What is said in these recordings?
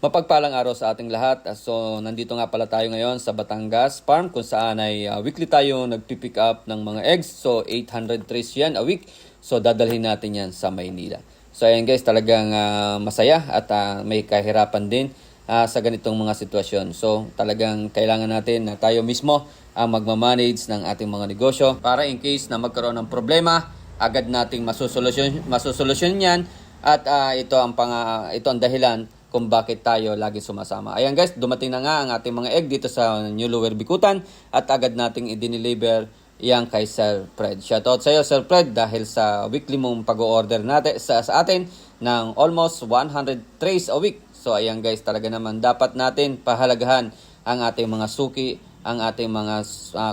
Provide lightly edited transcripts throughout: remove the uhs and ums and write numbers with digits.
Mapagpalang araw sa ating lahat. So, nandito nga pala tayo ngayon sa Batangas Farm kung saan ay weekly tayo nagpipick up ng mga eggs. So, 800 trays yan a week. So, dadalhin natin yan sa Maynila. So, ayan guys, talagang masaya at may kahirapan din sa ganitong mga sitwasyon. So, talagang kailangan natin na tayo mismo ang magmamanage ng ating mga negosyo para in case na magkaroon ng problema, agad nating masusolusyon yan at ito ang dahilan kung bakit tayo lagi sumasama. Ayan guys, dumating na nga ang ating mga egg dito sa New Lower Bicutan at agad nating i-deliver yan kay Sir Fred. Shoutout sa iyo Sir Fred dahil sa weekly mong pag-order natin sa atin ng almost 100 trays a week. So ayan guys, talaga naman dapat natin pahalagahan ang ating mga suki, ang ating mga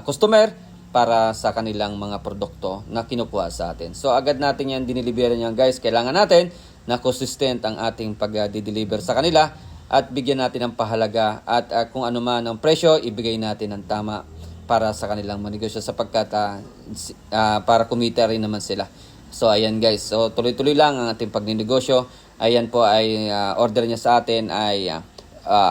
customer para sa kanilang mga produkto na kinukuha sa atin. So agad natin yan diniliberan yan guys. Kailangan natin na consistent ang ating pag-deliver sa kanila at bigyan natin ng pahalaga at kung ano man ang presyo, ibigay natin ng tama para sa kanilang manegosyo sapagkat para kumita rin naman sila. So ayan guys, so tuloy-tuloy lang ang ating pagninegosyo. Ayan po ay order niya sa atin ay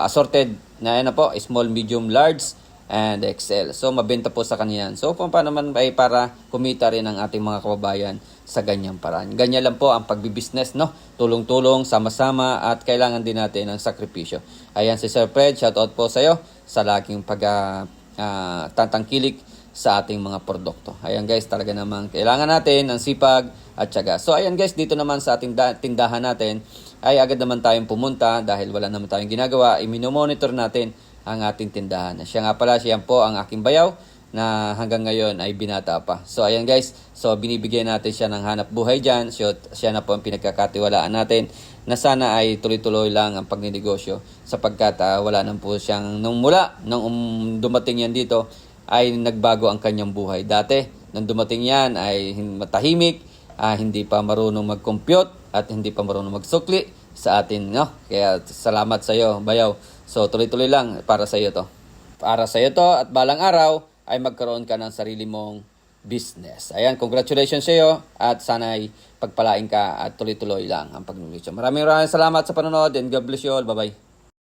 assorted na yan na po, small, medium, large and XL. So mabenta po sa kanya yan. So paano naman ay para kumita rin ang ating mga kababayan sa ganyang paraan. Ganyan lang po ang pagbibusiness, no? Tulong-tulong, sama-sama at kailangan din natin ng sakripisyo. Ayan si Sir Fred, shoutout po sa iyo sa laging tatangkilik sa ating mga produkto. Ayan guys, talaga namang kailangan natin ng sipag at tiyaga. So ayan guys, dito naman sa ating tindahan natin ay agad naman tayong pumunta dahil wala naman tayong ginagawa. I-monitor natin ang ating tindahan. Siya nga pala, siya po ang aking bayaw na hanggang ngayon ay binata pa. So ayan guys, so binibigyan natin siya ng hanap buhay dyan. So, siya na po ang pinagkakatiwalaan natin na sana ay tuloy-tuloy lang ang pagninegosyo sapagkat wala nang po siyang nung dumating yan dito ay nagbago ang kanyang buhay. Dati, nung dumating yan ay matahimik, hindi pa marunong mag-compute at hindi pa marunong magsukli sa atin, no? Kaya salamat sa iyo, bayaw. So tuloy-tuloy lang para sa iyo to. Para sa iyo to at balang araw ay magkaroon ka ng sarili mong business. Ayan, congratulations sa iyo at sana ay pagpalain ka at tuloy-tuloy lang ang pagnegosyo. Maraming salamat sa panonood and God bless you all. Bye-bye.